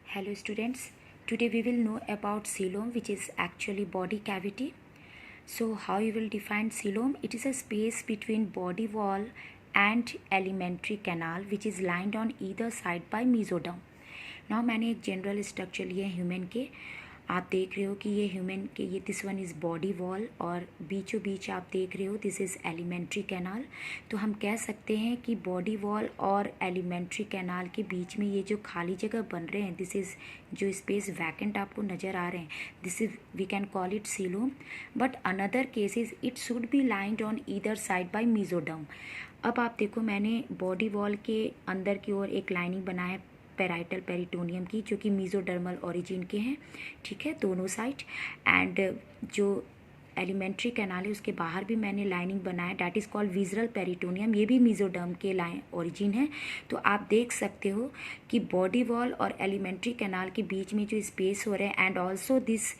Hello students, today we will know about coelom, which is actually body cavity. So how you will define coelom? It is a space between body wall and alimentary canal which is lined on either side by mesoderm. Now मैंने एक general structure लिए human के, आप देख रहे हो कि ये ह्यूमन के ये this one is body wall और बीचों बीच आप देख रहे हो दिस इज़ एलिमेंट्री कैनाल। तो हम कह सकते हैं कि बॉडी वॉल और एलिमेंट्री कैनाल के बीच में ये जो खाली जगह बन रहे हैं दिस इज़ जो स्पेस वैकेंट आपको नज़र आ रहे हैं this is we can call it coelom. But another cases it should be lined on either side by mesoderm. अब आप देखो मैंने बॉडी वॉल के अंदर की ओर एक लाइनिंग बनाया है पेराइटल पेरिटोनियम की जो कि मेसोडर्मल ओरिजिन के हैं, ठीक है, दोनों साइड। एंड जो एलिमेंट्री कैनाल है उसके बाहर भी मैंने लाइनिंग बनाया that is called visceral peritoneum, ये भी मेसोडर्म के लाइन ओरिजिन है। तो आप देख सकते हो कि बॉडी वॉल और एलिमेंट्री कैनाल के बीच में जो स्पेस हो रहे हैं and also this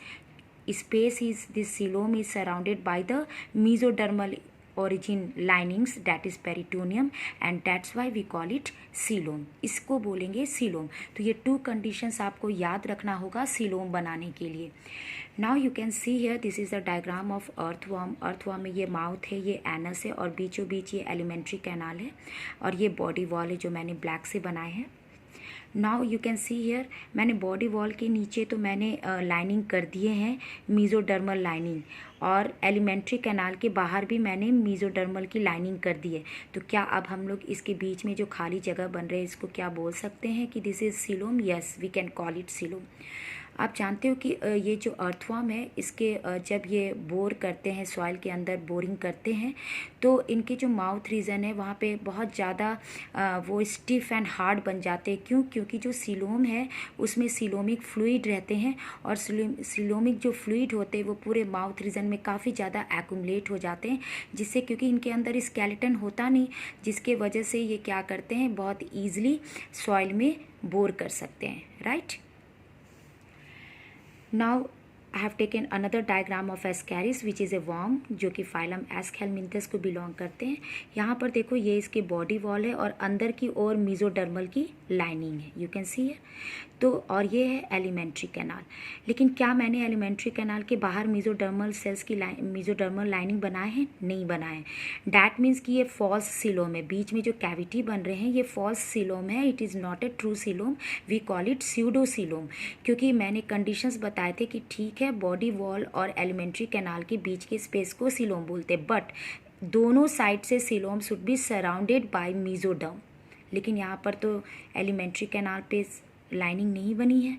space is this coelom is surrounded by the mesodermal origin linings that is peritoneum and that's why we call it coelom. इसको बोलेंगे सीलोम। तो ये टू कंडीशंस आपको याद रखना होगा सीलोम बनाने के लिए। Now you can see here this is the diagram of earthworm. Earthworm में ये माउथ है, ये एनस है और बीचों बीच ये एलिमेंट्री कैनाल है और ये बॉडी वॉल है जो मैंने ब्लैक से बनाए हैं। Now you can see here मैंने बॉडी वॉल के नीचे तो मैंने लाइनिंग कर दिए हैं मेसोडर्मल लाइनिंग और एलिमेंट्री कैनाल के बाहर भी मैंने मेसोडर्मल की लाइनिंग कर दी है। तो क्या अब हम लोग इसके बीच में जो खाली जगह बन रहे हैं इसको क्या बोल सकते हैं कि this is coelom? Yes, we can call it coelom. आप जानते हो कि ये जो अर्थवर्म है इसके जब ये बोर करते हैं सॉइल के अंदर बोरिंग करते हैं तो इनके जो माउथ रीजन है वहाँ पे बहुत ज़्यादा वो स्टिफ एंड हार्ड बन जाते हैं। क्यों? क्योंकि जो सीलोम है उसमें सीलोमिक फ्लूइड रहते हैं और सीलोमिक जो फ्लूइड होते हैं वो पूरे माउथ रीजन में काफ़ी ज़्यादा एक्यूमुलेट हो जाते हैं, जिससे क्योंकि इनके अंदर स्केलेटन होता नहीं जिसके वजह से ये क्या करते हैं बहुत ईजिली सॉइल में बोर कर सकते हैं, right. Now I have taken another diagram of Ascaris which is a worm जो कि फाइलम एस्केलमिंथस को बिलोंग करते हैं। यहाँ पर देखो ये इसकी बॉडी वॉल है और अंदर की ओर मेसोडर्मल की लाइनिंग है, यू कैन सी है। तो और ये है एलिमेंट्री कैनाल। लेकिन क्या मैंने एलिमेंट्री कैनाल के बाहर मेसोडर्मल सेल्स की मेसोडर्मल लाइनिंग बनाए हैं? नहीं बनाए हैं। डैट मीन्स कि ये फॉल्स सीलोम है। बीच में जो कैविटी बन रहे हैं ये फॉल्स सीलोम है, it is not a true coelom, we call it pseudo coelom. क्योंकि मैंने कंडीशंस बताए थे कि ठीक है बॉडी वॉल और एलिमेंट्री कैनाल के बीच के स्पेस को सीलोम बोलते हैं बट दोनों साइड से coelom should be surrounded by mesoderm. लेकिन यहाँ पर तो एलिमेंट्री कैनाल पे लाइनिंग नहीं बनी है,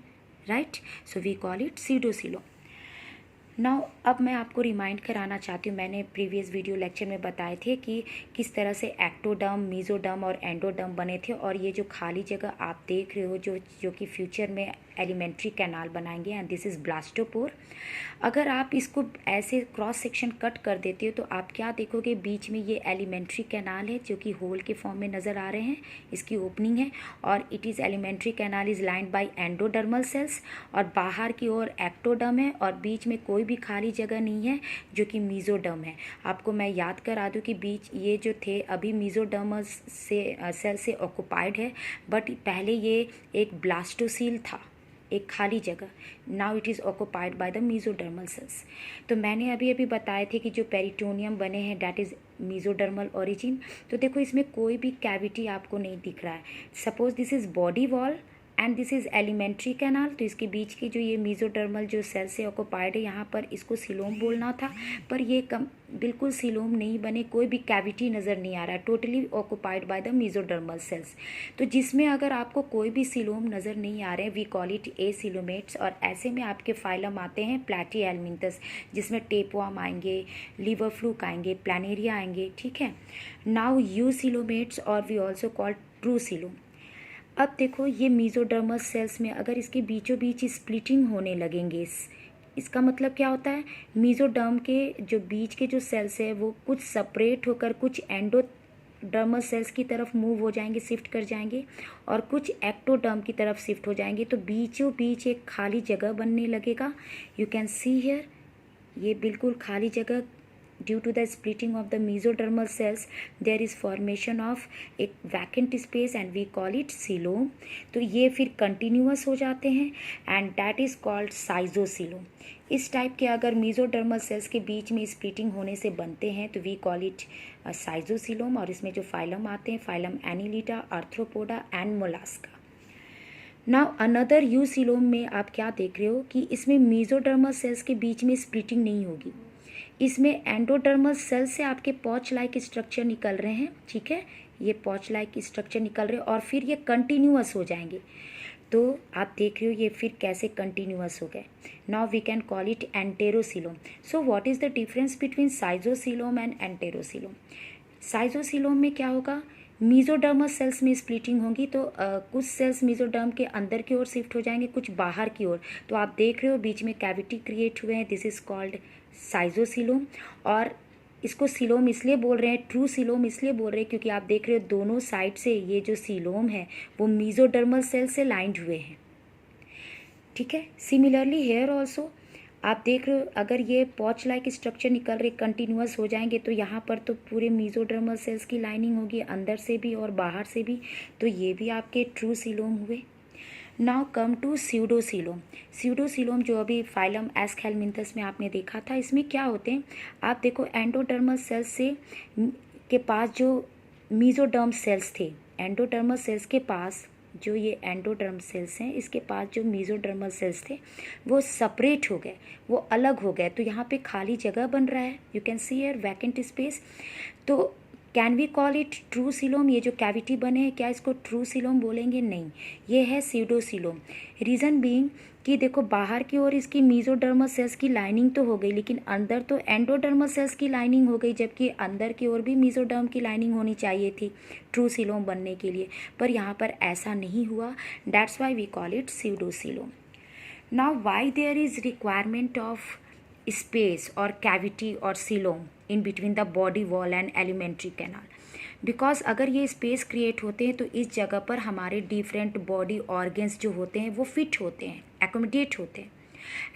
right, so we call it pseudocoelom. Now अब मैं आपको रिमाइंड कराना चाहती हूँ, मैंने प्रीवियस वीडियो लेक्चर में बताए थे कि किस तरह से एक्टोडर्म, मेसोडर्म और एंडोडर्म बने थे और ये जो खाली जगह आप देख रहे हो जो कि फ्यूचर में एलिमेंट्री कैनाल बनाएंगे एंड दिस इज़ ब्लास्टोपोर। अगर आप इसको ऐसे क्रॉस सेक्शन कट कर देते हो तो आप क्या देखोगे, बीच में ये एलिमेंट्री कैनाल है जो कि होल के फॉर्म में नज़र आ रहे हैं, इसकी ओपनिंग है और it is alimentary canal is lined by endodermal cells और बाहर की ओर एक्टोडर्म है और बीच में कोई भी खाली जगह नहीं है जो कि मेसोडर्म है। आपको मैं याद करा दूं कि बीच ये जो थे अभी मेसोडर्मल से सेल से ऑक्युपाइड है बट पहले ये एक ब्लास्टोसील था, एक खाली जगह। Now it is occupied by the mesodermal cells. तो मैंने अभी बताए थे कि जो पेरिटोनियम बने हैं डैट इज़ मेसोडर्मल ओरिजिन। तो देखो इसमें कोई भी कैविटी आपको नहीं दिख रहा है। Suppose this is body wall and this is alimentary canal, तो इसके बीच की जो ये मेसोडर्मल जो सेल से ऑक्युपाइड है यहाँ पर इसको सीलोम बोलना था पर ये बिल्कुल सीलोम नहीं बने, कोई भी कैविटी नज़र नहीं आ रहा है, totally occupied by the mesodermal cells. तो जिसमें अगर आपको कोई भी सीलोम नज़र नहीं आ रहे हैं we call it acoelomates और ऐसे में आपके फाइलम आते हैं प्लैटीहेलमिंथस जिसमें टेपवर्म आएंगे, लिवर फ्लूक आएंगे, प्लानेरिया आएंगे, ठीक है। नाउ यू सीलोमेट्स और we also call true coelom. अब देखो ये मेसोडर्मल सेल्स में अगर इसके बीचों बीच स्प्लिटिंग होने लगेंगे इसका मतलब क्या होता है, मेसोडर्म के जो बीच के जो सेल्स है वो कुछ सेपरेट होकर कुछ एंडोडर्मल सेल्स की तरफ मूव हो जाएंगे, शिफ्ट कर जाएंगे और कुछ एक्टोडर्म की तरफ शिफ्ट हो जाएंगे। तो बीचों बीच एक खाली जगह बनने लगेगा, यू कैन सी हियर ये बिल्कुल खाली जगह due to the splitting of the mesodermal cells there is formation of एक vacant space and we call it coelom. तो ये फिर कंटिन्यूअस हो जाते हैं and that is called schizocoelom. इस टाइप के अगर मेसोडर्मल सेल्स के बीच में स्प्लिटिंग होने से बनते हैं तो वी कॉल इट साइजोसीलोम। और इसमें जो फाइलम आते हैं, phylum Annelida, Arthropoda and Mollusca. Now another eucoelom में आप क्या देख रहे हो कि इसमें मेसोडर्मल सेल्स के बीच में स्प्लिटिंग नहीं होगी, इसमें एंडोडर्मल सेल से आपके पॉच लाइक स्ट्रक्चर निकल रहे हैं, ठीक है, ये पॉच लाइक स्ट्रक्चर निकल रहे हैं और फिर ये कंटिन्यूअस हो जाएंगे। तो आप देख रहे हो ये फिर कैसे कंटिन्यूअस हो गए। Now we can call it enterocoelom. So what is the difference between schizocoelom and enterocoelom? Schizocoelom में क्या होगा, मेसोडर्मल सेल्स में स्प्लिटिंग होगी तो कुछ सेल्स मेसोडर्म के अंदर की ओर शिफ्ट हो जाएंगे, कुछ बाहर की ओर। तो आप देख रहे हो बीच में कैविटी क्रिएट हुए हैं, दिस इज कॉल्ड साइजोसीलोम। और इसको सीलोम इसलिए बोल रहे हैं, ट्रू सीलोम इसलिए बोल रहे हैं क्योंकि आप देख रहे हो दोनों साइड से ये जो सीलोम है वो मेसोडर्मल सेल से लाइंड हुए हैं, ठीक है। सिमिलरली हेयर ऑल्सो आप देख रहे हो अगर ये पॉच लाइक स्ट्रक्चर निकल रहे कंटिन्यूअस हो जाएंगे तो यहाँ पर तो पूरे मेसोडर्मल सेल्स की लाइनिंग होगी अंदर से भी और बाहर से भी, तो ये भी आपके ट्रू सीलोम हुए। Now come to pseudocoelom. Pseudocoelom जो अभी फाइलम एस्केलमिंथस में आपने देखा था, इसमें क्या होते हैं, आप देखो एंडोडर्मल सेल्स से के पास जो मेसोडर्म सेल्स थे, एंडोडर्मल सेल्स के पास जो ये एंडोडर्म सेल्स हैं इसके पास जो मेसोडर्मल सेल्स थे वो सेपरेट हो गए, वो अलग हो गए। तो यहाँ पे खाली जगह बन रहा है, you can see here vacant space. तो can we call it true coelom? ये जो कैविटी बने हैं क्या इसको ट्रू सीलोम बोलेंगे? नहीं, ये है स्यूडोसीलोम। रीज़न बीइंग कि देखो बाहर की ओर इसकी मेसोडर्मल सेल्स की लाइनिंग तो हो गई लेकिन अंदर तो एंडोडर्मल सेल्स की लाइनिंग हो गई, जबकि अंदर की ओर भी मेसोडर्म की लाइनिंग होनी चाहिए थी ट्रू सीलोम बनने के लिए, पर यहाँ पर ऐसा नहीं हुआ। That's why we call it pseudocoelom. Now why there is requirement of space or cavity or coelom in between the body wall and alimentary canal? Because अगर ये स्पेस क्रिएट होते हैं तो इस जगह पर हमारे डिफरेंट बॉडी ऑर्गन्स जो होते हैं वो फिट होते हैं, एकोमोडेट होते हैं।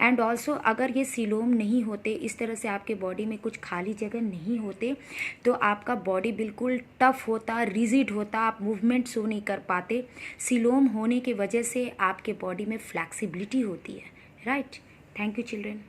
एंड ऑल्सो अगर ये सीलोम नहीं होते, इस तरह से आपके बॉडी में कुछ खाली जगह नहीं होते, तो आपका बॉडी बिल्कुल टफ होता, रिजिड होता, आप मूवमेंट शो नहीं कर पाते। सीलोम होने की वजह से आपके बॉडी में फ्लैक्सिबिलिटी होती है, राइट। Thank you children.